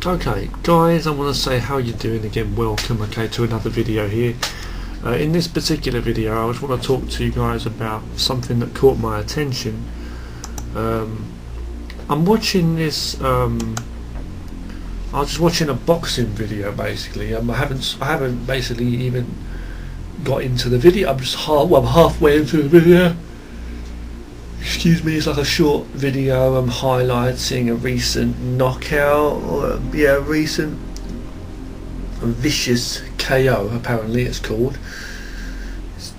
Okay guys, I want to say how you doing again. Welcome to another video here. In this particular video I just want to talk to you guys about something that caught my attention. I'm watching this I was just watching a boxing video basically. I haven't basically even got into the video. I'm halfway into the video. Excuse me, it's like a short video highlighting a recent knockout, or recent vicious KO apparently it's called.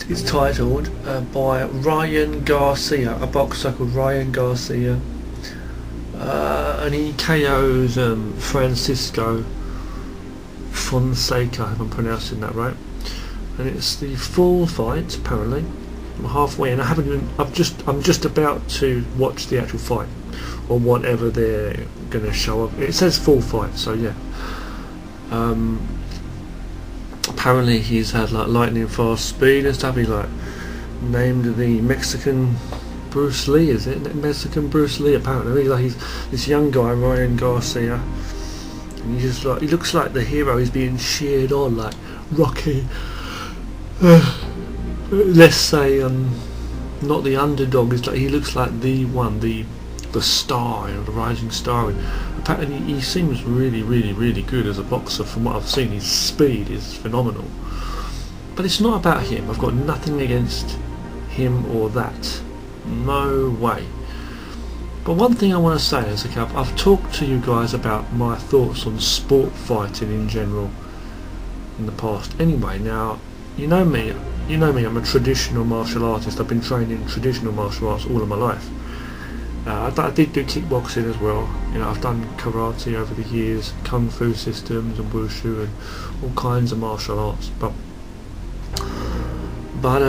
It's titled by Ryan Garcia, a boxer called Ryan Garcia, and he KOs Francisco Fonseca, if I'm pronouncing that right, and it's the full fight apparently. I'm halfway and I'm just about to watch the actual fight or whatever they're going to show up. It says full fight, so yeah. Apparently he's had like lightning fast speed and stuff. He like named the Mexican Bruce Lee, is it? Mexican Bruce Lee apparently. He's this young guy, Ryan Garcia, and he looks like the hero. He's being cheered on like Rocky. Let's say not the underdog. It's like he looks like the one, the star, the rising star. And apparently he seems really good as a boxer. From what I've seen, his speed is phenomenal. But it's not about him. I've got nothing against him or that. No way. But one thing I want to say is, I've talked to you guys about my thoughts on sport fighting in general in the past. Anyway, now you know me, I'm a traditional martial artist. I've been trained in traditional martial arts all of my life. I did do kickboxing as well. I've done karate over the years, kung fu systems and wushu and all kinds of martial arts. But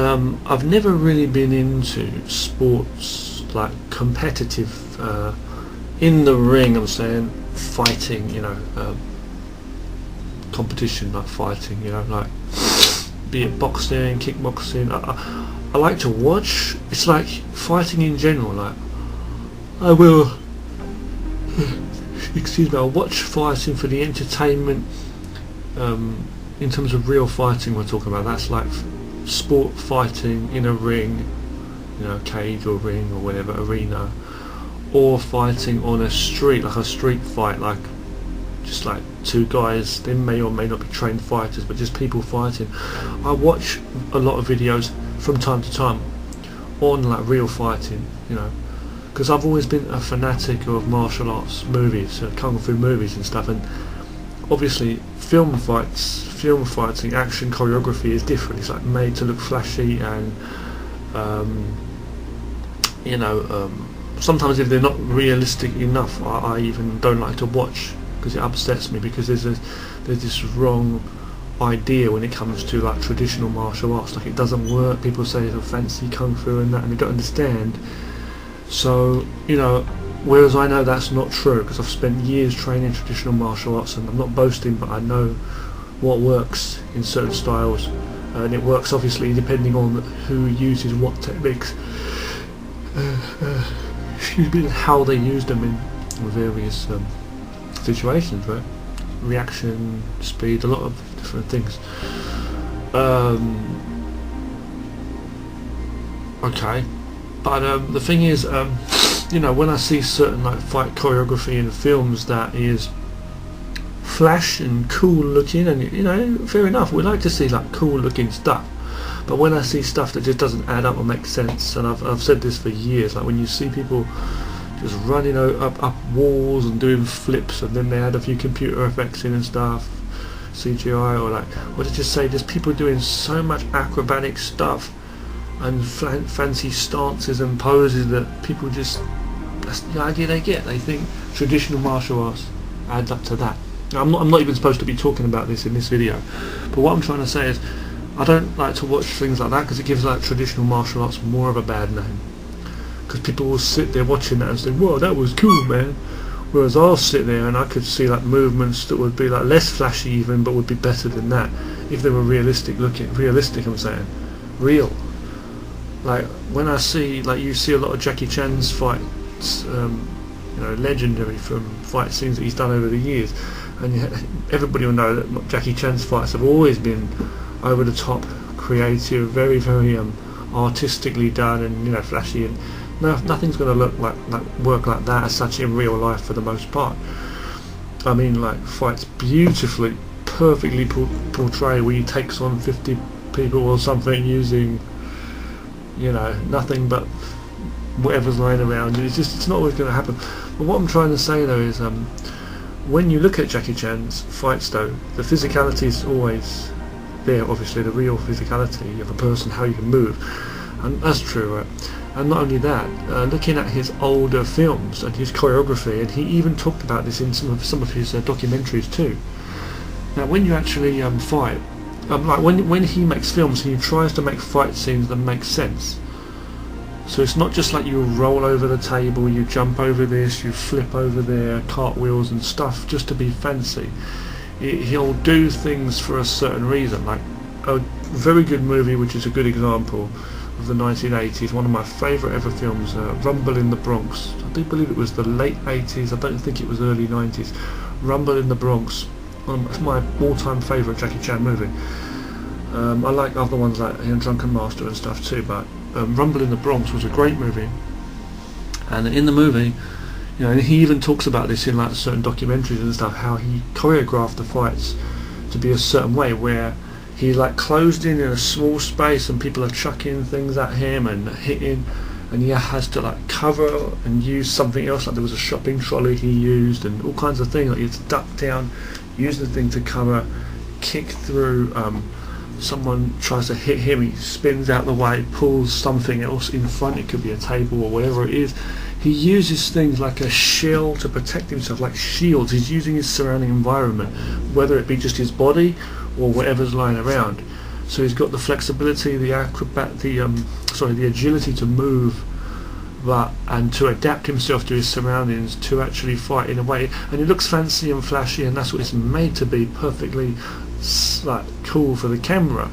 I've never really been into sports like competitive, in the ring. I'm saying fighting, competition like fighting, like be it boxing, kickboxing. I like to watch. It's like fighting in general. Like I will, excuse me, I'll watch fighting for the entertainment. In terms of real fighting, we're talking about. That's like sport fighting in a ring, cage or ring or whatever, arena, or fighting on a street, like a street fight, like just like two guys. They may or may not be trained fighters, but just people fighting. I watch a lot of videos from time to time on like real fighting, because I've always been a fanatic of martial arts movies, kung fu movies and stuff. And obviously film fighting, action choreography is different. It's like made to look flashy, and sometimes if they're not realistic enough, I even don't like to watch, because it upsets me, because there's this wrong idea when it comes to like traditional martial arts. Like it doesn't work. People say it's a fancy kung fu and that, and they don't understand. So whereas I know that's not true, because I've spent years training traditional martial arts, and I'm not boasting, but I know what works in certain styles, and it works obviously depending on who uses what techniques, excuse me, and how they use them in various situations, right? Reaction, speed, a lot of different things. Okay, but the thing is, when I see certain like fight choreography in films that is flash and cool looking, and fair enough, we like to see like cool looking stuff. But when I see stuff that just doesn't add up or make sense, and I've said this for years, like when you see people just running up walls and doing flips, and then they add a few computer effects in and stuff, CGI, or like, what did you say, just people doing so much acrobatic stuff and fancy stances and poses that people just, that's the idea they get. They think traditional martial arts adds up to that. Now, I'm not even supposed to be talking about this in this video, but what I'm trying to say is I don't like to watch things like that, because it gives like traditional martial arts more of a bad name. Because people will sit there watching that and say, whoa, that was cool, man. Whereas I'll sit there and I could see like movements that would be like less flashy even, but would be better than that if they were realistic looking. Realistic, I'm saying. Real. Like when I see, like you see a lot of Jackie Chan's fights, legendary from fight scenes that he's done over the years. And everybody will know that Jackie Chan's fights have always been over the top, creative, very, very artistically done, and flashy, and nothing's going to look work like that as such in real life for the most part. I mean, like, fights beautifully, perfectly portrayed, where he takes on 50 people or something using nothing but whatever's lying around. It's not always going to happen. But what I'm trying to say though is when you look at Jackie Chan's fights though, the physicality is always there, obviously, the real physicality of a person, how you can move, and that's true, right? And not only that, looking at his older films and his choreography, and he even talked about this in some of his documentaries too. Now when you actually fight, like when he makes films, he tries to make fight scenes that make sense. So it's not just like you roll over the table, you jump over this, you flip over there, cartwheels and stuff just to be fancy. He'll do things for a certain reason. Like a very good movie, which is a good example of the 1980s, one of my favourite ever films, Rumble in the Bronx. I do believe it was the late 80s, I don't think it was early 90s. Rumble in the Bronx. It's my all-time favourite Jackie Chan movie. I like other ones like Drunken Master and stuff too, but Rumble in the Bronx was a great movie. And in the movie, and he even talks about this in like certain documentaries and stuff, how he choreographed the fights to be a certain way, where he like closed in a small space and people are chucking things at him and hitting, and he has to like cover and use something else. Like there was a shopping trolley he used and all kinds of things. Like he had to duck down, use the thing to cover, kick through. Someone tries to hit him, he spins out the way, pulls something else in front. It could be a table or whatever it is. He uses things like a shell to protect himself, like shields. He's using his surrounding environment, whether it be just his body or whatever's lying around. So he's got the flexibility, the the agility to move, and to adapt himself to his surroundings to actually fight in a way. And it looks fancy and flashy, and that's what it's made to be, perfectly like cool for the camera.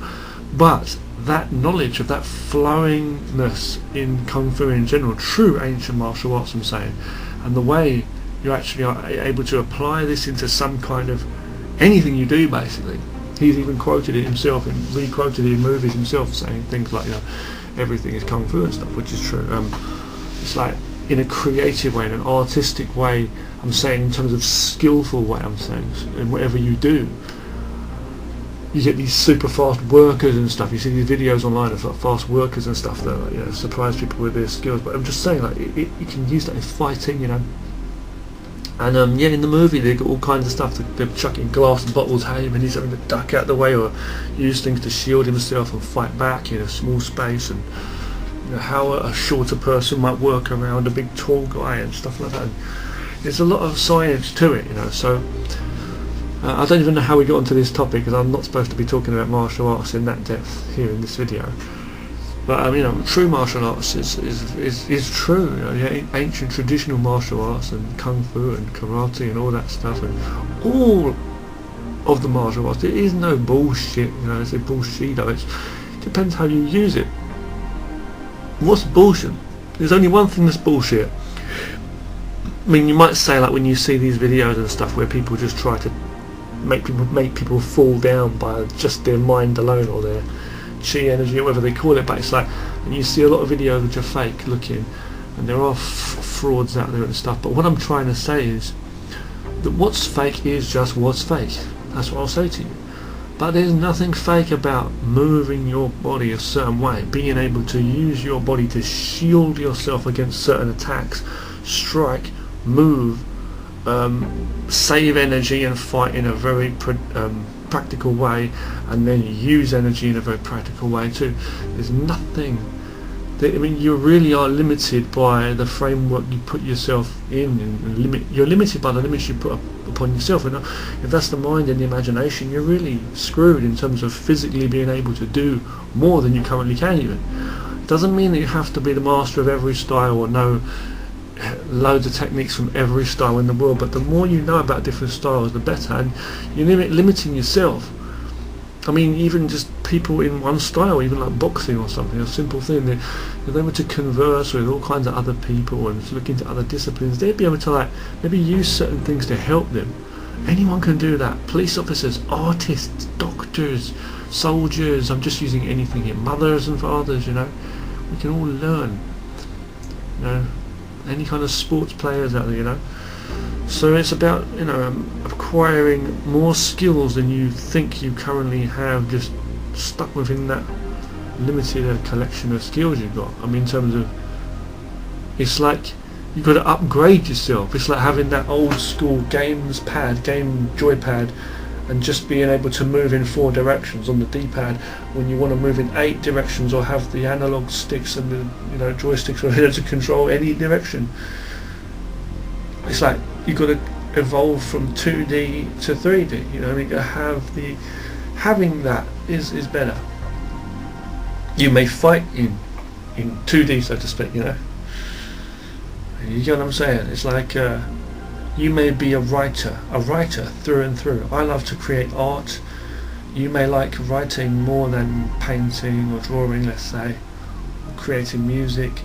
But that knowledge of that flowingness in Kung Fu in general, true ancient martial arts I'm saying, and the way you actually are able to apply this into some kind of anything you do basically. He's even quoted it himself and re-quoted it in movies himself, saying things like everything is Kung Fu and stuff, which is true. It's like in a creative way, in an artistic way, I'm saying, in terms of skillful way, I'm saying, in whatever you do. You get these super fast workers and stuff. You see these videos online of like fast workers and stuff that surprise people with their skills. But I'm just saying, like you can use that in fighting, And in the movie they got all kinds of stuff. They're chucking glass bottles at him, and he's having to duck out the way or use things to shield himself and fight back in a small space. And how a shorter person might work around a big tall guy and stuff like that. And there's a lot of science to it, So. I don't even know how we got onto this topic, because I'm not supposed to be talking about martial arts in that depth here in this video. But true martial arts is true. Ancient traditional martial arts and Kung Fu and karate and all that stuff, and all of the martial arts. There is no bullshit. It's a bullshit. It depends how you use it. What's bullshit? There's only one thing that's bullshit. I mean, you might say, like, when you see these videos and stuff where people just try to make people fall down by just their mind alone, or their chi energy, or whatever they call it, but it's like, and you see a lot of videos which are fake looking, and there are frauds out there and stuff. But what I'm trying to say is that what's fake is just what's fake. That's what I'll say to you. But there's nothing fake about moving your body a certain way, being able to use your body to shield yourself against certain attacks, strike, move, save energy and fight in a very practical way, and then use energy in a very practical way too. There's nothing that, you really are limited by the framework you put yourself in, and you're limited by the limits you put upon yourself. And if that's the mind and the imagination, you're really screwed in terms of physically being able to do more than you currently can. Even it doesn't mean that you have to be the master of every style or know loads of techniques from every style in the world, but the more you know about different styles, the better. And you're limiting yourself I mean, even just people in one style, even like boxing or something, a simple thing. If they were to converse with all kinds of other people and to look into other disciplines, they'd be able to like maybe use certain things to help them. Anyone can do that. Police officers, artists, doctors, soldiers. I'm just using anything here. Mothers and fathers. You know, we can all learn. You know, any kind of sports players out there. You know. So it's about, you know, acquiring more skills than you think you currently have, just stuck within that limited collection of skills you've got. I mean, in terms of, it's like you've got to upgrade yourself. It's like having that old school game joypad, and just being able to move in 4 directions on the D-pad when you want to move in 8 directions, or have the analog sticks and the, you know, joysticks ready to control any direction. It's like you've got to evolve from 2D to 3D. You know, you got to have having that is better. You may fight in 2D, so to speak. You know, you get what I'm saying? It's like you may be a writer through and through. I love to create art. You may like writing more than painting or drawing, let's say, or creating music.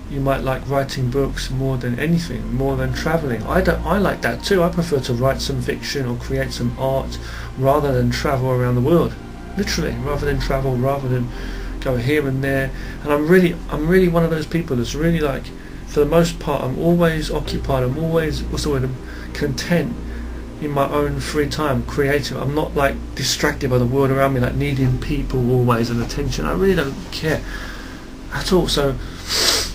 You might like writing books more than anything, more than travelling. I like that too. I prefer to write some fiction or create some art rather than travel around the world. Literally, rather than travel, rather than go here and there. And I'm really one of those people that's really like, for the most part, I'm always occupied. I'm always content in my own free time, creative. I'm not like distracted by the world around me, like needing people always and attention. I really don't care at all. So,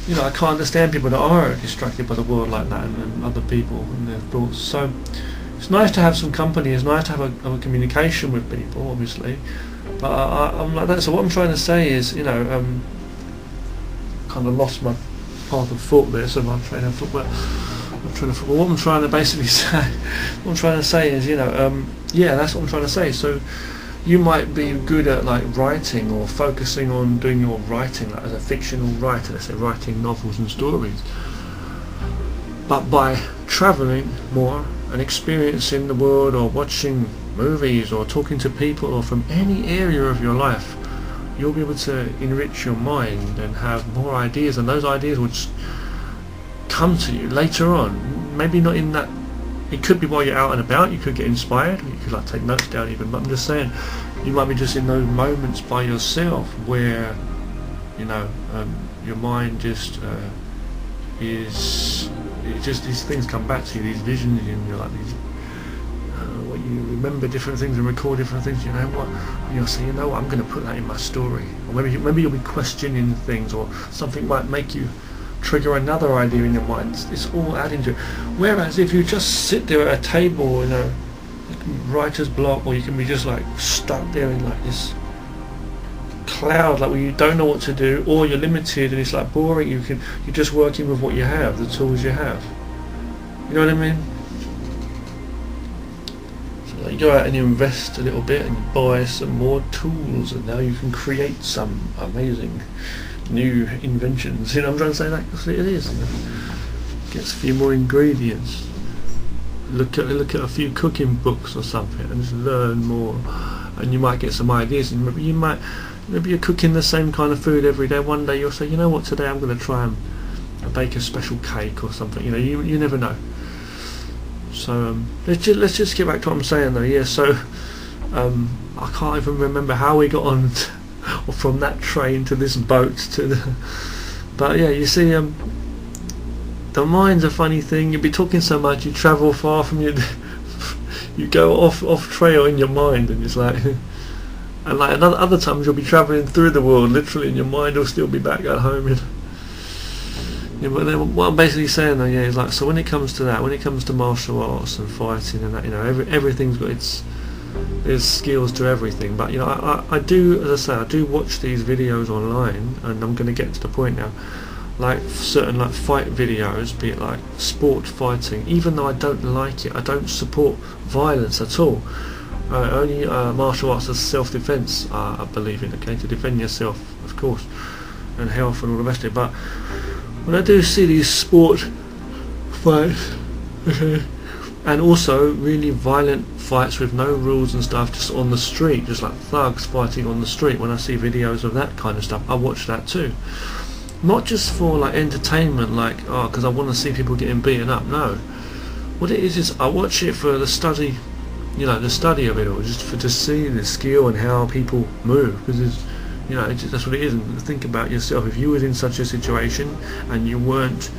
you know, I can't understand people that are distracted by the world like that, and other people and their thoughts. So it's nice to have some company. It's nice to have a communication with people, obviously. But I'm like that. So what I'm trying to say is, you know, kind of lost my path of thought there. So I'm trying to thought. What I'm trying to basically say, what I'm trying to say is, you know, yeah, that's what I'm trying to say. So you might be good at like writing or focusing on doing your writing, like as a fictional writer, let's say writing novels and stories. But by travelling more and experiencing the world, or watching movies, or talking to people, or from any area of your life, you'll be able to enrich your mind and have more ideas, and those ideas will just come to you later on. Maybe not in that. It could be while you're out and about, you could get inspired, you could like take notes down even, but I'm just saying, you might be just in those moments by yourself where, you know, your mind just these things come back to you, these visions, and you're like these, what you remember different things and record different things. You know what? And you'll say, you know what, I'm going to put that in my story. Or maybe you'll be questioning things, or something might make you trigger another idea in your mind. It's all adding to it. Whereas if you just sit there at a table in a writer's block, or you can be just like stuck there in like this cloud, like where you don't know what to do, or you're limited and it's like boring. You're just working with what you have, the tools you have. You know what I mean? So like you go out and you invest a little bit and you buy some more tools, and now you can create some amazing new inventions. You know what I'm trying to say? That's what it is. You know? Gets a few more ingredients. Look at a few cooking books or something, and just learn more. And you might get some ideas. And maybe you're cooking the same kind of food every day. One day you'll say, you know what, today I'm going to try and bake a special cake or something. You know, you never know. So let's just get back to what I'm saying though. Yeah. So I can't even remember how we got on. Or from that train to this boat to the, but yeah, you see, the mind's a funny thing. You'll be talking so much, you travel far from your, you go off trail in your mind, and it's like, and like other times you'll be travelling through the world literally, and your mind will still be back at home. You know? Yeah, but then what I'm basically saying though, yeah, is like, so when it comes to that, when it comes to martial arts and fighting and that, you know, everything's got there's skills to everything. But you know, I do, as I say, I do watch these videos online, and I'm going to get to the point now, like certain like fight videos, be it like sport fighting. Even though I don't like it, I don't support violence at all. Only martial arts as self-defense, I believe in. Okay, to defend yourself, of course, and health and all the rest of it. But when I do see these sport fights, okay, and also really violent fights with no rules and stuff, just on the street, just like thugs fighting on the street. When I see videos of that kind of stuff, I watch that too. Not just for like entertainment, like because I want to see people getting beaten up. No, what it is I watch it for the study, the study of it all, just to see the skill and how people move, because it's, that's what it is. And think about yourself. If you were in such a situation and you weren't,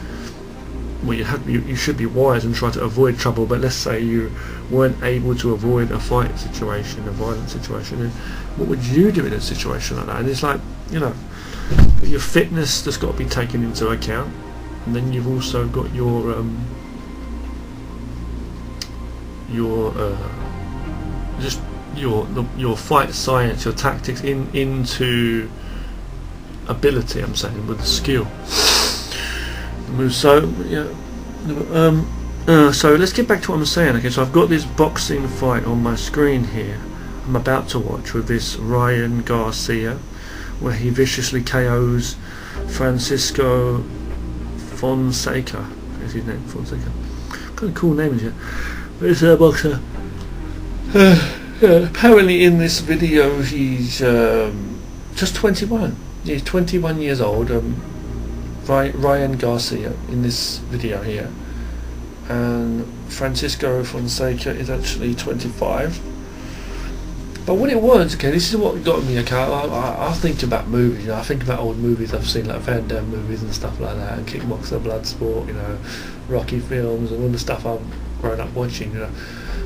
well, you should be wise and try to avoid trouble, but let's say you weren't able to avoid a fight situation, a violent situation, then what would you do in a situation like that? And it's like, your fitness that's got to be taken into account, and then you've also got your fight science, your tactics into ability. I'm saying with the skill. So so let's get back to what I'm saying. Okay, so I've got this boxing fight on my screen here. I'm about to watch with this Ryan Garcia, where he viciously KOs Francisco Fonseca. Is his name Fonseca? Kind of cool name, isn't it? But it's a boxer. Apparently, in this video, he's just 21. He's 21 years old. Ryan Garcia in this video here, and Francisco Fonseca is actually 25. But what it was, okay, this is what got me. Okay, I think about movies. I think about old movies I've seen, like Van Damme movies and stuff like that, and Kickboxer, Bloodsport, Rocky films, and all the stuff I've grown up watching.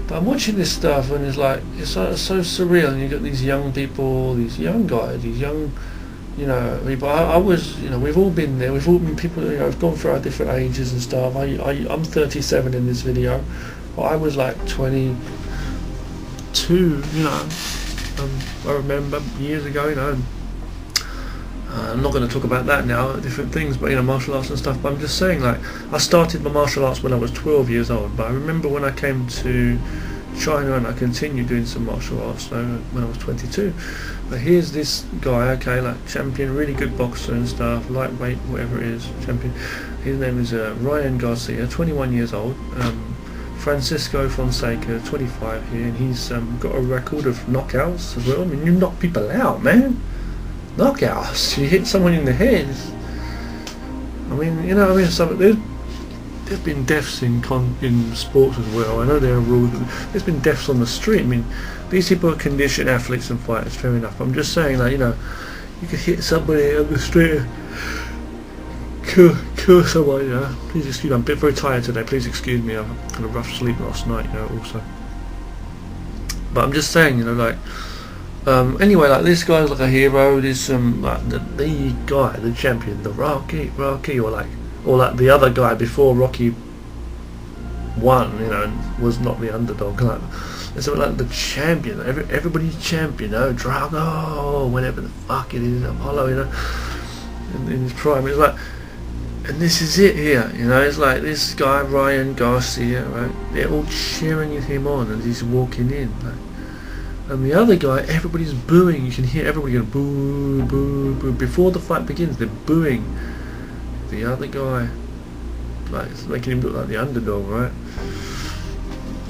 But I'm watching this stuff, and it's like it's so surreal. And you got these young people, these young guys, these young. People. I was, we've all been there. We've all been people. Have gone through our different ages and stuff. I'm 37 in this video. But I was like 22. I remember years ago. I'm not going to talk about that now. Different things, but martial arts and stuff. But I'm just saying, like, I started my martial arts when I was 12 years old. But I remember when I came to China and I continued doing some martial arts when I was 22. But here's this guy, okay, like champion, really good boxer and stuff, lightweight, whatever it is, champion. His name is Ryan Garcia, 21 years old. Francisco Fonseca, 25 here, and he's got a record of knockouts as well. I mean, you knock people out, man. Knockouts. You hit someone in the head. I mean, there's been deaths in sports as well. I know there are rules, but there's been deaths on the street. I mean, these people are conditioned athletes and fighters, fair enough. I'm just saying, like, you could hit somebody on the street, kill someone, Please excuse me, I'm very tired today. Please excuse me. I've had a rough sleep last night, also. But I'm just saying, anyway, like this guy's like a hero. There's like the guy, the champion, the Rocky, or like the other guy before Rocky won, and was not the underdog. Like, it's like the champion, everybody's champion, Drago, whatever the fuck it is, Apollo, in his prime. It's like, and this is it here, it's like this guy Ryan Garcia, right? They're all cheering him on as he's walking in, like, and the other guy, everybody's booing. You can hear everybody going boo, boo, boo. Before the fight begins, they're booing the other guy, like it's making him look like the underdog, right?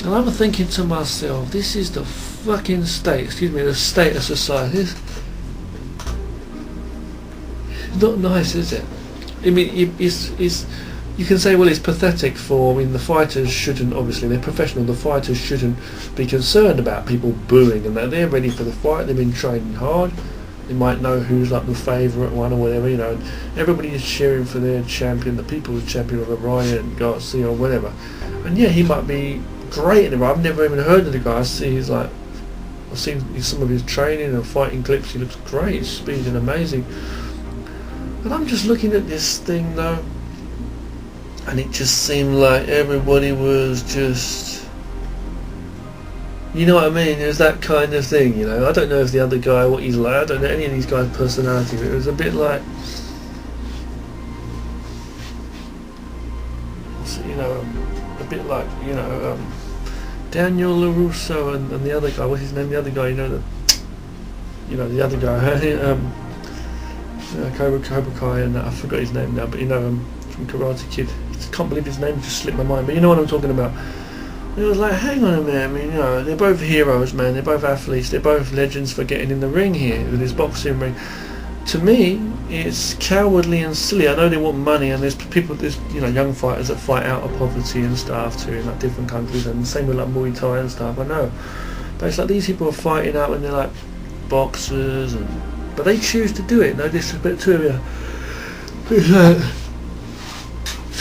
And I'm thinking to myself, this is the fucking state, the state of society. It's not nice, is it? I mean, it's you can say, well, it's pathetic for, the fighters shouldn't, obviously, they're professional, the fighters shouldn't be concerned about people booing, and they're ready for the fight, they've been training hard, they might know who's like the favourite one or whatever, and everybody is cheering for their champion, the people's champion, or Ryan Garcia or whatever. And yeah, he might be great, I've never even heard of the guy. I've seen some of his training and fighting clips, he looks great, his speed is amazing. But I'm just looking at this thing though, and it just seemed like everybody was just, you know what I mean? It was that kind of thing, I don't know if the other guy, what he's like, I don't know any of these guys' personality, but it was a bit like, a bit like, Daniel LaRusso and the other guy, what's his name? The other guy, the other guy, Cobra Kai, and I forgot his name now, but from Karate Kid. I can't believe his name just slipped my mind, but you know what I'm talking about. It was like, hang on a minute, I mean, they're both heroes, man, they're both athletes, they're both legends for getting in the ring here, with this boxing ring. To me, it's cowardly and silly. I know they want money, and there's young fighters that fight out of poverty and stuff too in like different countries, and the same with like Muay Thai and stuff, I know. But it's like these people are fighting out when they're like boxers, but they choose to do it, no disrespect to you. It's like,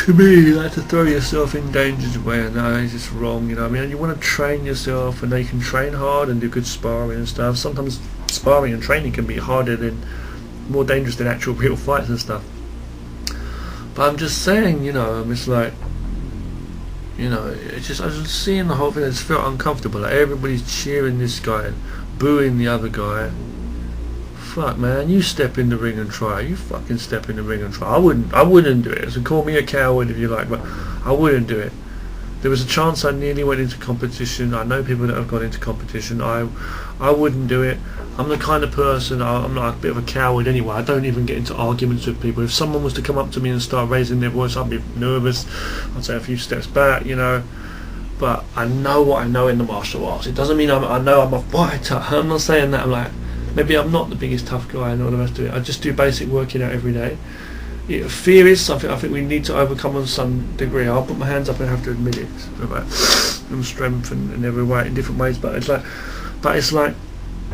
to me, you like to throw yourself in danger's way, and no, it's just wrong, I mean, you want to train yourself, and they can train hard and do good sparring and stuff. Sometimes sparring and training can be more dangerous than actual real fights and stuff. But I'm just saying, it's like, it's just, I was seeing the whole thing, I just felt uncomfortable, like everybody's cheering this guy and booing the other guy. Fuck, man, you step in the ring and try. You fucking step in the ring and try. I wouldn't do it. So call me a coward if you like, but I wouldn't do it. There was a chance I nearly went into competition. I know people that have gone into competition. I wouldn't do it. I'm the kind of person, I'm not a bit of a coward anyway. I don't even get into arguments with people. If someone was to come up to me and start raising their voice, I'd be nervous. I'd take a few steps back, But I know what I know in the martial arts. It doesn't mean I know I'm a fighter. I'm not saying that I'm like, maybe I'm not the biggest tough guy and all the rest of it. I just do basic working out every day. Fear is something I think we need to overcome on some degree. I'll put my hands up and have to admit it. About strength in every way, in different ways. But it's like,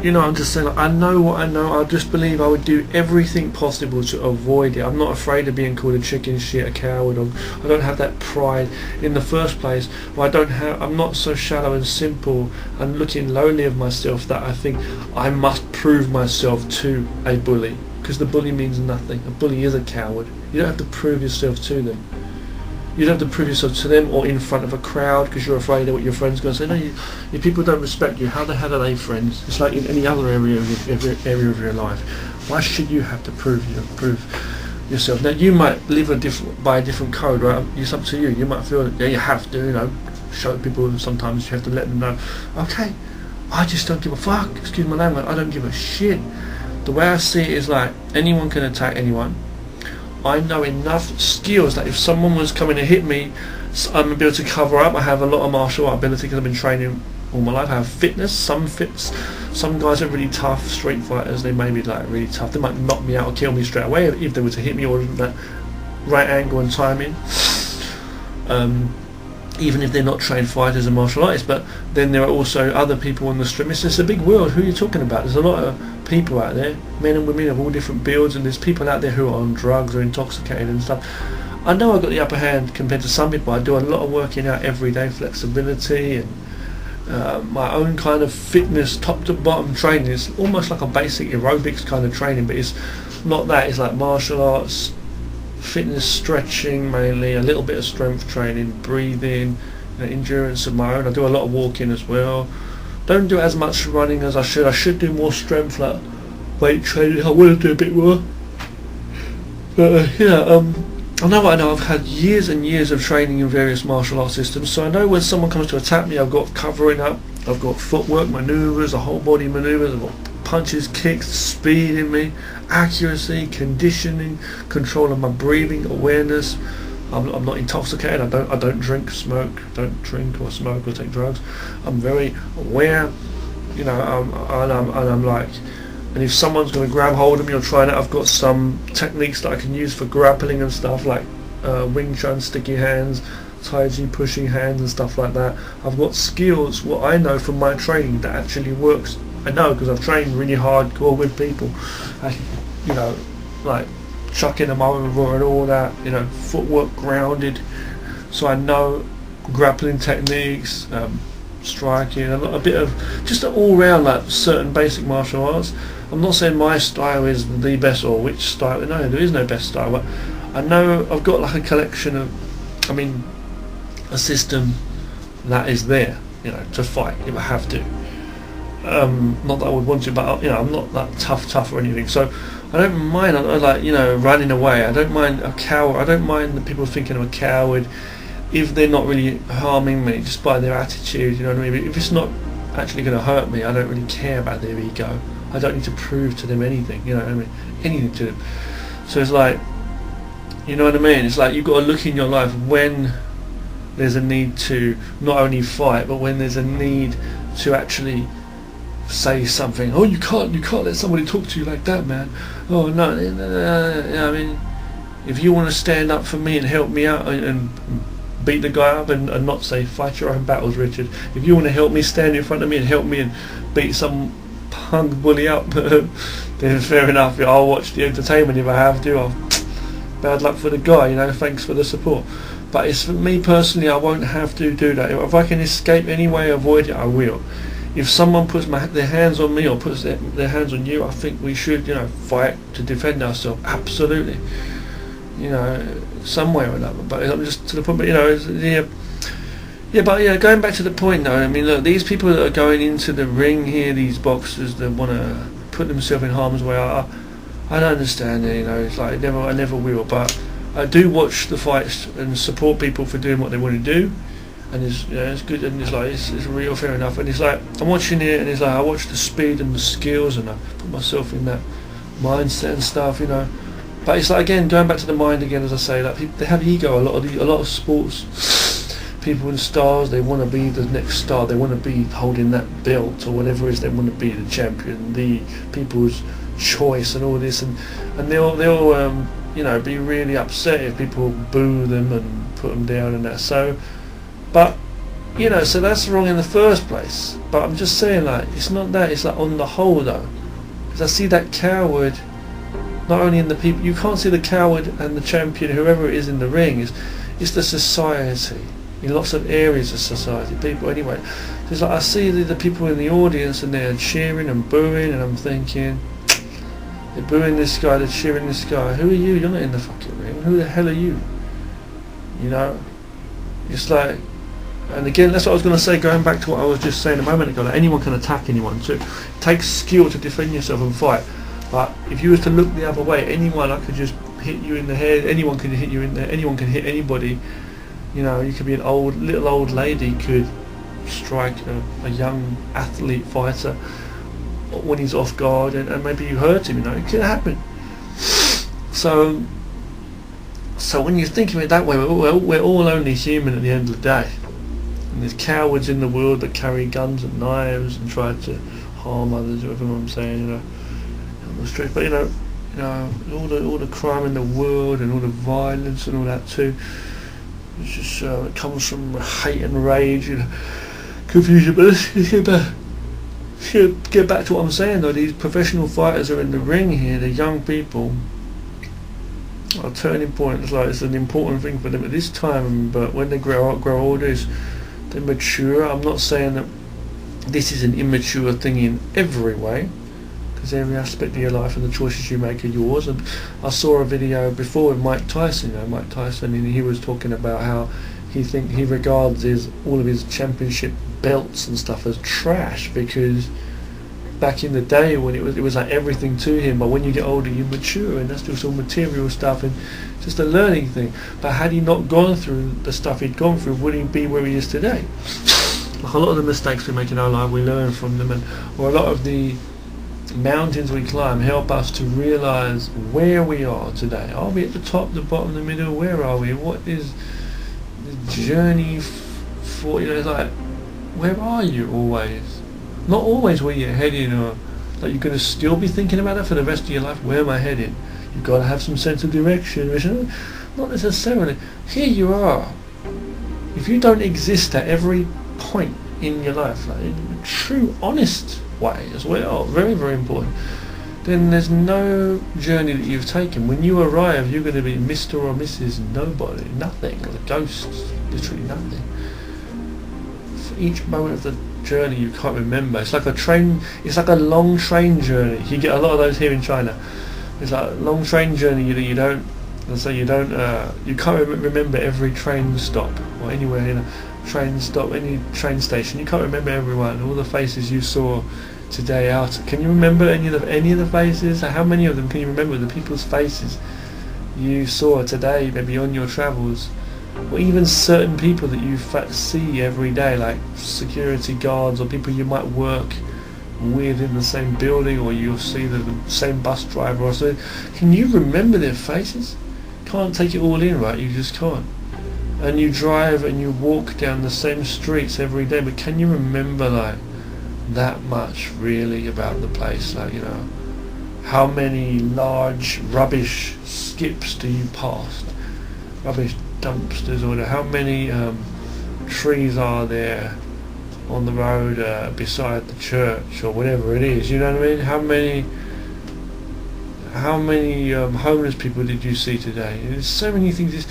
I'm just saying, like, I know what I know. I just believe I would do everything possible to avoid it. I'm not afraid of being called a chicken shit, a coward, or I don't have that pride in the first place. Or I'm not so shallow and simple and looking lowly of myself that I think I must prove myself to a bully, because the bully means nothing. A bully is a coward. You don't have to prove yourself to them. You don't have to prove yourself to them or in front of a crowd because you're afraid of what your friend's going to say. No, if people don't respect you, how the hell are they friends? It's like in any other area of your life. Why should you have to prove yourself? Now, you might live by a different code, right? It's up to you. You might feel that you have to, show people. Sometimes you have to let them know, okay, I just don't give a fuck. Excuse my language. I don't give a shit. The way I see it is like anyone can attack anyone. I know enough skills that if someone was coming to hit me, I'm going to be able to cover up. I have a lot of martial art ability because I've been training all my life. I have fitness. Some guys are really tough street fighters. They may be like really tough. They might knock me out or kill me straight away if they were to hit me or that right angle and timing. Even if they're not trained fighters and martial artists. But then there are also other people on the street. It's a big world. Who are you talking about? There's a lot of people out there, men and women of all different builds, and there's people out there who are on drugs or intoxicated and stuff. I know I've got the upper hand compared to some people. I do a lot of working out every day, flexibility and my own kind of fitness, top to bottom training. It's almost like a basic aerobics kind of training, but it's not that. It's like martial arts, fitness, stretching mainly, a little bit of strength training, breathing, endurance of my own. I do a lot of walking as well. Don't do as much running as I should. I should do more strength, like weight training. I want to do a bit more. But I know what I know. I've had years and years of training in various martial arts systems, so I know when someone comes to attack me, I've got covering up, I've got footwork, manoeuvres, a whole body manoeuvres, I've got punches, kicks, speed in me, accuracy, conditioning, control of my breathing, awareness. I'm not intoxicated. I don't drink, smoke, don't drink or smoke or take drugs. I'm very aware, and I'm like, and if someone's going to grab hold of me or try it, I've got some techniques that I can use for grappling and stuff, like Wing Chun, sticky hands, Tai Chi, pushing hands and stuff like that. I've got skills, what I know from my training, that actually works. I know because I've trained really hardcore with people, like chucking them over and all that, footwork grounded, so I know grappling techniques, striking, a bit of just an all-round, like certain basic martial arts. I'm not saying my style is the best or which style, no, there is no best style, but I know I've got like a collection of, a system that is there, to fight if I have to. Not that I would want to, but I'm not that tough or anything, so I don't mind, running away. I don't mind a coward. I don't mind the people thinking I'm a coward if they're not really harming me just by their attitude, you know what I mean? If it's not actually going to hurt me, I don't really care about their ego. I don't need to prove to them anything, anything to them. So it's like, you know what I mean? It's like you've got to look in your life when there's a need to not only fight, but when there's a need to actually say something. Oh, you can't let somebody talk to you like that, man. Oh no, I mean, if you want to stand up for me and help me out and beat the guy up and not say fight your own battles, Richard. If you want to help me, stand in front of me and help me and beat some punk bully up, then fair enough. I'll watch the entertainment if I have to. Bad luck for the guy, you know. Thanks for the support. But it's for me personally. I won't have to do that. If I can escape any way, avoid it, I will. If someone puts their hands on me or puts their hands on you, I think we should, you know, fight to defend ourselves. Absolutely. You know, some way or another. But I'm just to the point. But you know, going back to the point though. I mean, look, these people that are going into the ring here, these boxers that want to put themselves in harm's way, I don't understand it. You know, it's like I never will. But I do watch the fights and support people for doing what they want to do, and it's good, and it's real, fair enough. And it's like I'm watching it, and it's like I watch the speed and the skills, and I put myself in that mindset and stuff, you know. But it's like, again, going back to the mind again, as I say, like people, they have ego. A lot of sports people and stars, they want to be the next star. They want to be holding that belt or whatever it is. They want to be the champion, the people's choice, and all this, and they'll you know, be really upset if people boo them and put them down and that. So, but you know, so that's wrong in the first place. But I'm just saying, like, it's not that. It's like on the whole though, because I see that coward. Not only in the people, you can't see the coward and the champion, whoever it is in the ring. It's the society, in lots of areas of society, people anyway. So it's like I see the people in the audience and they're cheering and booing, and I'm thinking, they're booing this guy, they're cheering this guy. Who are you? You're not in the fucking ring. Who the hell are you? You know? It's like, and again, that's what I was going to say, going back to what I was just saying a moment ago, like anyone can attack anyone too. It takes skill to defend yourself and fight. But if you was to look the other way, anyone, I could just hit you in the head. Anyone can hit you in there. Anyone can hit anybody. You know, you could be an little old lady could strike a young athlete fighter when he's off guard, and maybe you hurt him. You know, it could happen. So when you think of it that way, we're all only human at the end of the day. And there's cowards in the world that carry guns and knives and try to harm others. Whatever I'm saying, you know. The street, but you know, all the crime in the world and all the violence and all that too. It's just it comes from hate and rage and confusion. But let's get back to what I'm saying though. These professional fighters are in the ring here. The young people are turning point. It's like it's an important thing for them at this time. But when they grow older, they mature. I'm not saying that this is an immature thing in every way. Every aspect of your life and the choices you make are yours. And I saw a video before with Mike Tyson. You know, Mike Tyson, and he was talking about how he regards all of his championship belts and stuff as trash, because back in the day when it was like everything to him. But when you get older, you mature, and that's just all material stuff and just a learning thing. But had he not gone through the stuff he'd gone through, would he be where he is today? Like a lot of the mistakes we make in our life, we learn from them, or a lot of the mountains we climb help us to realise where we are today. Are we at the top, the bottom, the middle? Where are we? What is the journey for? You know, it's like, where are you always? Not always where you're heading, or like you're going to still be thinking about that for the rest of your life. Where am I heading? You've got to have some sense of direction. Not necessarily. Here you are. If you don't exist at every point in your life, like in a true, honest way as well, very, very important, then there's no journey that you've taken. When you arrive, you're going to be Mr. or Mrs. Nobody, nothing, a ghost, literally nothing. For each moment of the journey you can't remember. It's like a train, it's like a long train journey. You get a lot of those here in China. It's like a long train journey you don't, let's say you can't remember every train stop or anywhere in a train stop, any train station. You can't remember everyone, all the faces you saw today out. Can you remember any of the faces? How many of them can you remember, the people's faces you saw today, maybe on your travels? Or even certain people that you see every day, like security guards or people you might work with in the same building, or you'll see the same bus driver or so. Can you remember their faces? Can't take it all in, right? You just can't. and you drive and you walk down the same streets every day, but can you remember like that much really about the place? Like, you know, how many large rubbish skips do you pass, rubbish dumpsters, or how many trees are there on the road beside the church or whatever it is, you know what I mean? How many homeless people did you see today? There's so many things.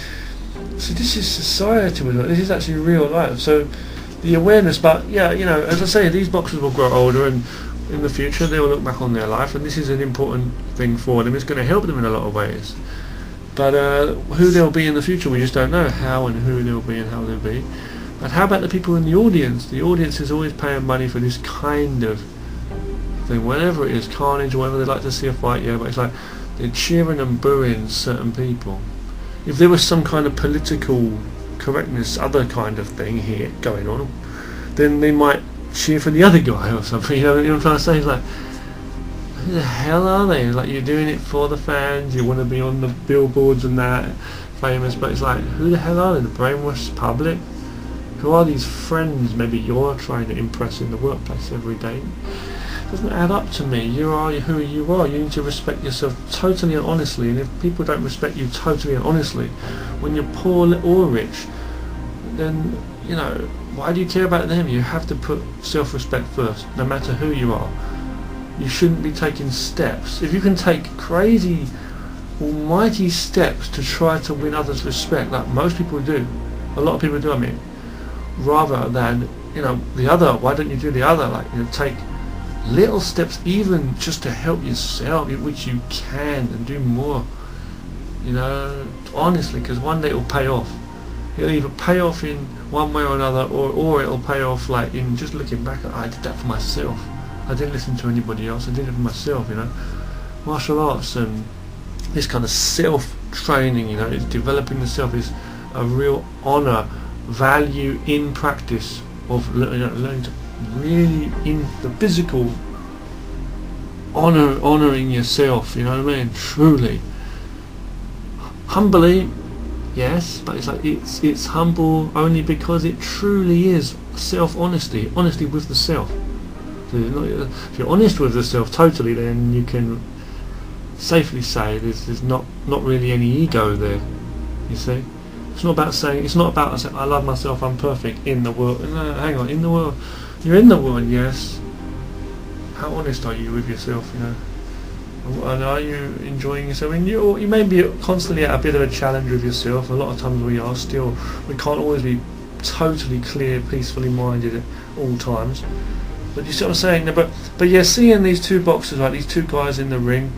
So this is society. This is actually real life. So the awareness, but yeah, you know, as I say, these boxers will grow older, and in the future they will look back on their life, and this is an important thing for them. It's going to help them in a lot of ways. But who they'll be in the future, we just don't know how and who they'll be and how they'll be. But how about the people in the audience? The audience is always paying money for this kind of thing, whatever it is, carnage, or whatever they like to see a fight, yeah, but it's like they're cheering and booing certain people. If there was some kind of political correctness, other kind of thing here going on, then they might cheer for the other guy or something, you know what I'm trying to say? It's like, who the hell are they? Like, you're doing it for the fans, you want to be on the billboards and that, famous, but it's like, who the hell are they? The brainwashed public? Who are these friends maybe you're trying to impress in the workplace every day? It doesn't add up to me. You are who you are. You need to respect yourself totally and honestly, and if people don't respect you totally and honestly, when you're poor or rich, then, you know, why do you care about them? You have to put self-respect first, no matter who you are. You shouldn't be taking steps. If you can take crazy, almighty steps to try to win others' respect, like most people do, a lot of people do, I mean, rather than, you know, the other, why don't you do the other? Like, you know, take little steps even just to help yourself, which you can, and do more, you know, honestly, because one day it'll pay off. It'll either pay off in one way or another, or it'll pay off like in just looking back at, I did that for myself. I didn't listen to anybody else, I did it for myself, you know. Martial arts and this kind of self-training, you know, it's developing the self is a real honour, value in practice of, you know, learning to really, in the physical, honouring yourself, you know what I mean, truly. Humbly, yes, but it's like it's humble only because it truly is self-honesty, honesty with the self. So if you're honest with the self totally, then you can safely say there's not really any ego there, you see. It's not about saying, it's not about saying, I love myself, I'm perfect in the world. No, hang on, in the world. You're in the world, yes. How honest are you with yourself, you know? And are you enjoying yourself? I mean, you may be constantly at a bit of a challenge with yourself. A lot of times we are still. We can't always be totally clear, peacefully minded at all times. But you see what I'm saying? But yeah, seeing these two boxers, like these two guys in the ring,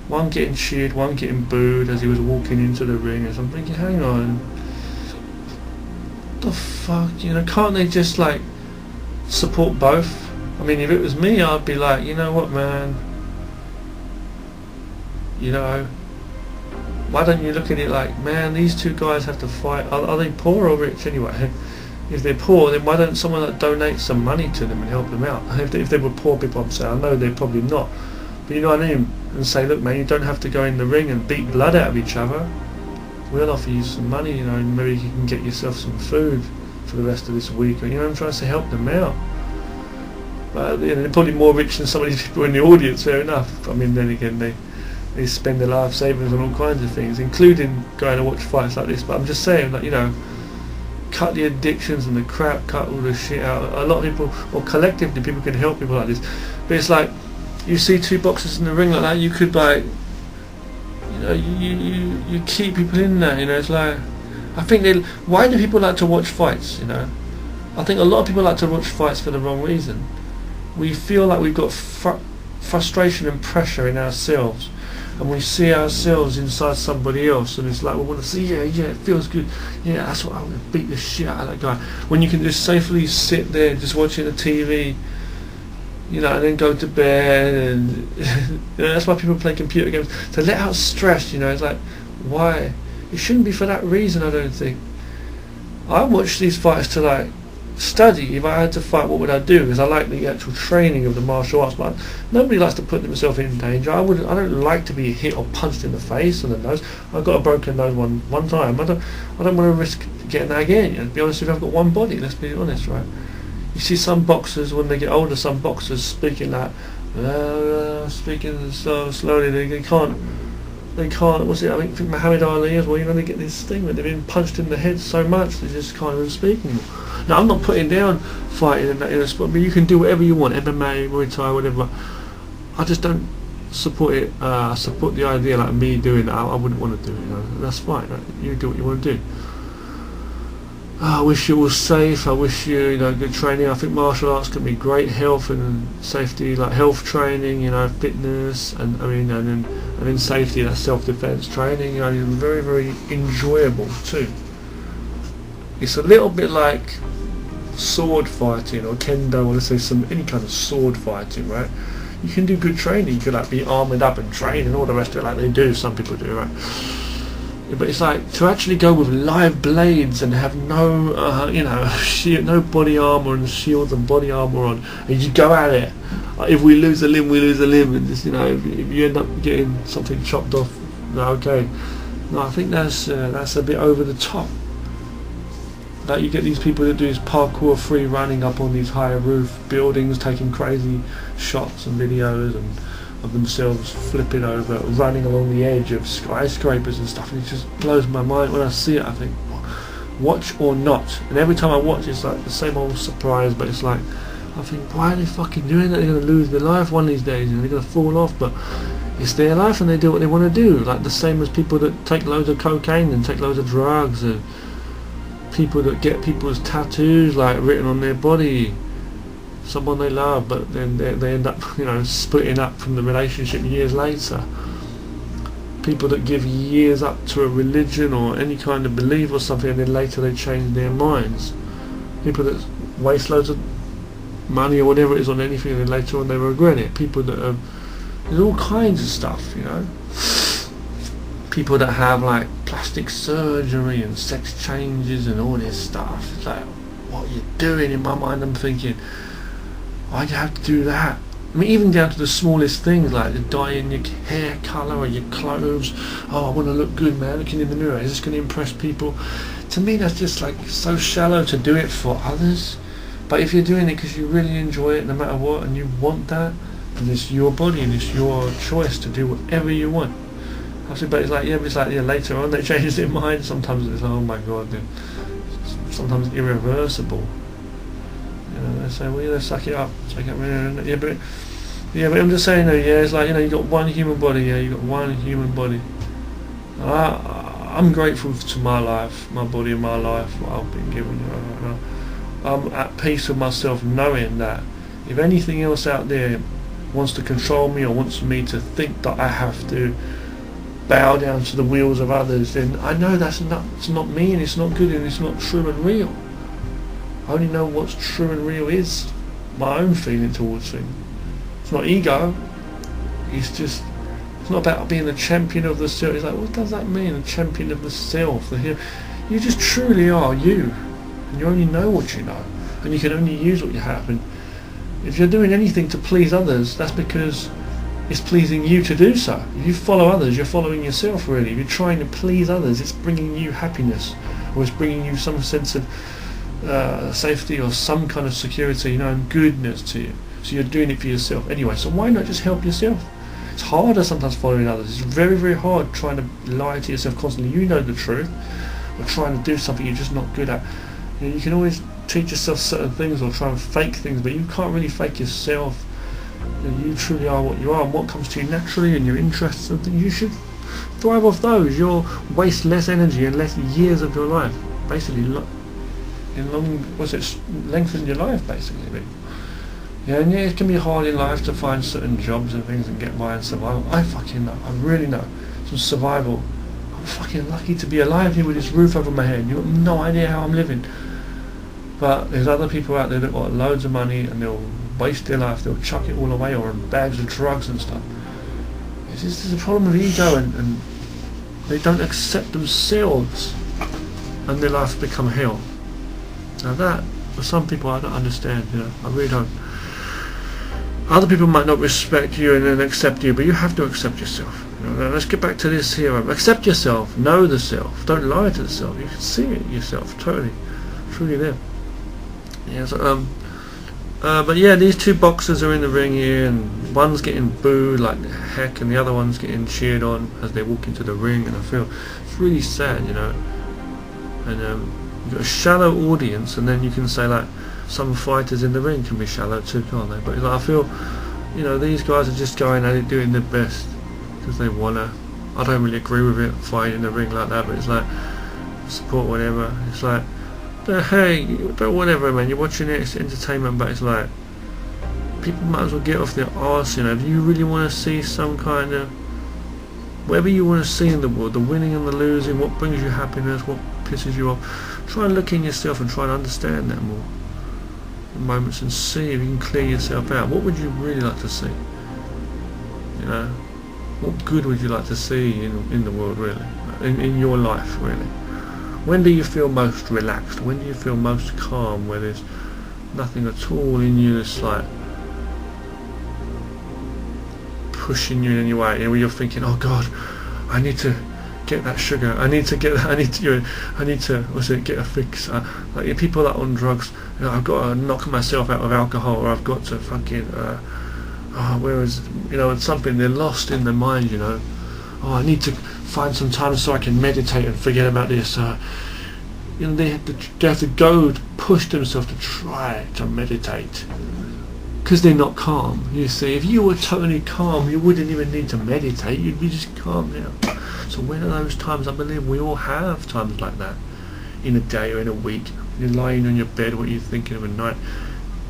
one getting cheered, one getting booed as he was walking into the ring, and so I'm thinking, hang on, what the fuck, you know, can't they just like support both? I mean, if it was me, I'd be like, you know what, man, you know, why don't you look at it like, man, these two guys have to fight. Are they poor or rich anyway? If they're poor, then why don't someone like donate some money to them and help them out? If they were poor people, I'm saying, I know they're probably not, but you know what I mean, and say, look man, you don't have to go in the ring and beat blood out of each other. We'll offer you some money, you know, and maybe you can get yourself some food for the rest of this week, or, you know, I'm trying to help them out. But you know, they're probably more rich than some of these people in the audience, fair enough. I mean, then again, they spend their life savings on all kinds of things, including going to watch fights like this. But I'm just saying that, you know, cut the addictions and the crap, cut all the shit out. A lot of people, or collectively, people can help people like this. But it's like, you see two boxers in the ring like that, you could like, you know, you keep people in there, you know. It's like, I think why do people like to watch fights, you know? I think a lot of people like to watch fights for the wrong reason. We feel like we've got frustration and pressure in ourselves, and we see ourselves inside somebody else, and it's like we want to see, yeah, it feels good, yeah, that's what I want to beat the shit out of that guy. When you can just safely sit there just watching the TV, you know, and then go to bed, and you know, that's why people play computer games, to let out stress, you know. It's like, why? It shouldn't be for that reason, I don't think. I watch these fights to like study. If I had to fight, what would I do? Because I like the actual training of the martial arts, but nobody likes to put themselves in danger. I don't like to be hit or punched in the face or the nose. I got a broken nose one time. I don't want to risk getting that again. To be honest with you, I've got one body. Let's be honest, right? You see some boxers when they get older, some boxers speaking like, speaking so slowly. They can't. What's it? I think Muhammad Ali as well. You know, they get this thing where they've been punched in the head so much they just can't even speak anymore. Now, I'm not putting down fighting in that sport. I mean, you can do whatever you want, MMA, Muay Thai, whatever. I just don't support it. I support the idea like me doing that. I wouldn't want to do it. You know, that's fine. Right? You do what you want to do. I wish you were safe. I wish you, good training. I think martial arts can be great health and safety, like health training, fitness, and then safety, that's self-defense training. Very, very enjoyable too. It's a little bit like sword fighting or kendo, or let's say any kind of sword fighting, right? You can do good training. You could be armoured up and train and all the rest of it, like they do. Some people do, right? But it's like to actually go with live blades and have no, no body armor and shields and body armor on, and you go at it. If we lose a limb, we lose a limb, and just, if you end up getting something chopped off, okay. No, I think that's a bit over the top. Like you get these people that do this parkour free running up on these high roof buildings, taking crazy shots and videos of themselves flipping over, running along the edge of skyscrapers and stuff, and it just blows my mind when I see it. I think, watch or not, and every time I watch it's like the same old surprise, but it's like, I think, why are they fucking doing that? They're going to lose their life one of these days, and they're going to fall off, but it's their life and they do what they want to do, like the same as people that take loads of cocaine and take loads of drugs, and people that get people's tattoos like written on their body, someone they love, but then they end up splitting up from the relationship years later. People that give years up to a religion or any kind of belief or something, and then later they change their minds. People that waste loads of money or whatever it is on anything, and then later on they regret it. People that have, there's all kinds of stuff, people that have like plastic surgery and sex changes and all this stuff. It's like, what are you doing? In my mind I'm thinking, why'd you have to do that? I mean, even down to the smallest things, like the dyeing your hair colour or your clothes. Oh, I want to look good, man, looking in the mirror, is this going to impress people? To me that's just like so shallow to do it for others. But if you're doing it because you really enjoy it no matter what, and you want that, then it's your body and it's your choice to do whatever you want. But it's like, later on they change their mind. Sometimes it's like, oh my god, sometimes irreversible. They say, well, suck it up. But I'm just saying though, it's like, you've got one human body, you've got one human body. I'm grateful to my life, my body and my life, what I've been given. I'm at peace with myself, knowing that if anything else out there wants to control me or wants me to think that I have to bow down to the wheels of others, then I know it's not me, and it's not good, and it's not true and real. I only know what's true and real is my own feeling towards things. It's not ego. It's not about being a champion of the self. It's like, what does that mean, a champion of the self? You just truly are you, and you only know what you know, and you can only use what you have. And if you're doing anything to please others, that's because it's pleasing you to do so. If you follow others, you're following yourself, really. If you're trying to please others, it's bringing you happiness, or it's bringing you some sense of safety or some kind of security, and goodness to you. So you're doing it for yourself anyway. So why not just help yourself? It's harder sometimes following others. It's very, very hard trying to lie to yourself constantly. You know the truth, or trying to do something you're just not good at. You can always teach yourself certain things or try and fake things, but you can't really fake yourself. You truly are what you are, and what comes to you naturally and your interests and things, you should thrive off those. You'll waste less energy and less years of your life, basically lengthen your life, basically. And it can be hard in life to find certain jobs and things and get by and survive. I fucking know, I really know, some survival. I'm fucking lucky to be alive here with this roof over my head. You've got no idea how I'm living. But there's other people out there that got loads of money and they'll waste their life, they'll chuck it all away, or in bags of drugs and stuff. This is a problem of ego, and they don't accept themselves, and their life become hell. Now that, for some people, I don't understand, I really don't. Other people might not respect you and then accept you, but you have to accept yourself. Now let's get back to this here. Accept yourself, know the self, don't lie to the self. You can see it yourself, totally, truly there. Yeah. So, but yeah, these two boxers are in the ring here, and one's getting booed like heck, and the other one's getting cheered on as they walk into the ring. And I feel it's really sad, you know. And you've got a shallow audience, and then you can say like some fighters in the ring can be shallow too, can't they? But like, I feel, you know, these guys are just going at it, doing their best because they wanna. I don't really agree with it, fighting in the ring like that, but it's like support whatever. It's like, hey, but whatever, man. You're watching it, it's entertainment, but it's like people might as well get off their arse. You know, if you really want to see some kind of whatever you want to see in the world, the winning and the losing, what brings you happiness, what pisses you off, try and look in yourself and try and understand that more in moments and see if you can clear yourself out. What would you really like to see? You know, what good would you like to see in the world, really, in your life, really? When do you feel most relaxed? When do you feel most calm, where there's nothing at all in you that's like pushing you in any way, where you're thinking, oh God, I need to get that sugar, I need to get get a fix. Like people that are on drugs, you know, I've got to knock myself out of alcohol, or I've got to fucking whereas, you know, it's something they're lost in their mind, you know. Oh, I need to find some time so I can meditate and forget about this. You know, they have to go to push themselves to try to meditate because they're not calm. You see, if you were totally calm, you wouldn't even need to meditate. You'd be just calm now. So when are those times? I believe we all have times like that in a day or in a week. You're lying on your bed, what you're thinking of at night.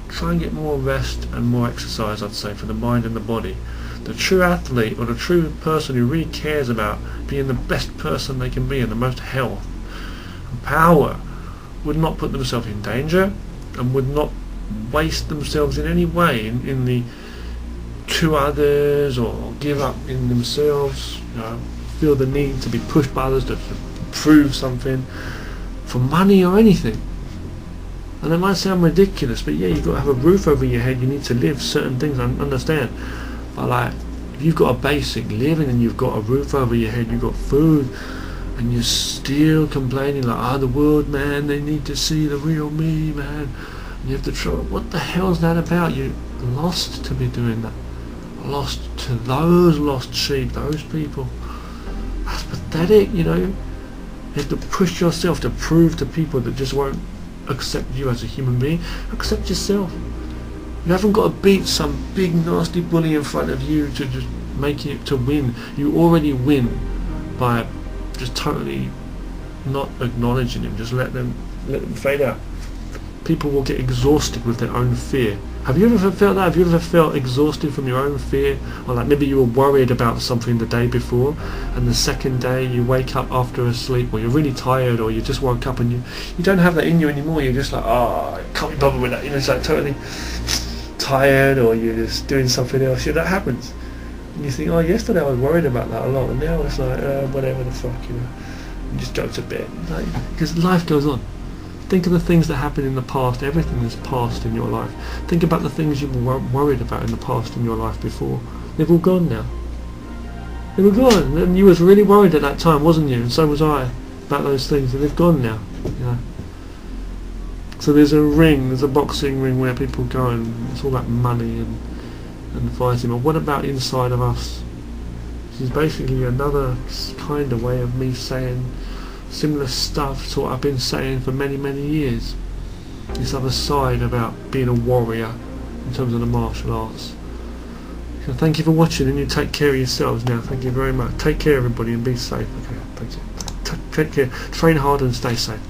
Try and get more rest and more exercise, I'd say, for the mind and the body. The true athlete, or the true person who really cares about being the best person they can be and the most health and power, would not put themselves in danger and would not waste themselves in any way in the to others, or give up in themselves, you know, feel the need to be pushed by others to prove something for money or anything. And it might sound ridiculous, but yeah, you've got to have a roof over your head, you need to live certain things, I understand. But like, if you've got a basic living and you've got a roof over your head, you've got food, and you're still complaining like, the world, man, they need to see the real me, man. And you have to try, what the hell's that about? You're lost to be doing that. Lost to those lost sheep, those people. That's pathetic, you know. You have to push yourself to prove to people that just won't accept you as a human being. Accept yourself. You haven't got to beat some big nasty bully in front of you to just make it to win. You already win by just totally not acknowledging him. Just let them fade out. People will get exhausted with their own fear. Have you ever felt that? Have you ever felt exhausted from your own fear? Or like maybe you were worried about something the day before, and the second day you wake up after a sleep, or you're really tired, or you just woke up and you don't have that in you anymore. You're just like, I can't be bothered with that. You know, it's like totally tired, or you're just doing something else. Yeah, that happens. And you think, yesterday I was worried about that a lot, and now it's like, whatever the fuck, you know. You just go to bed. Like, because life goes on. Think of the things that happened in the past. Everything is past in your life. Think about the things you were worried about in the past in your life before. They've all gone now. They were gone. And you was really worried at that time, wasn't you? And so was I about those things. And they've gone now. You know. So there's a ring. There's a boxing ring where people go, and it's all about money and fighting. But what about inside of us? This is basically another kind of way of me saying similar stuff to what I've been saying for many years. This other side about being a warrior in terms of the martial arts. So thank you for watching, and you take care of yourselves now. Thank you very much. Take care everybody, and be safe. Okay, thank you. Take care. Train hard and stay safe.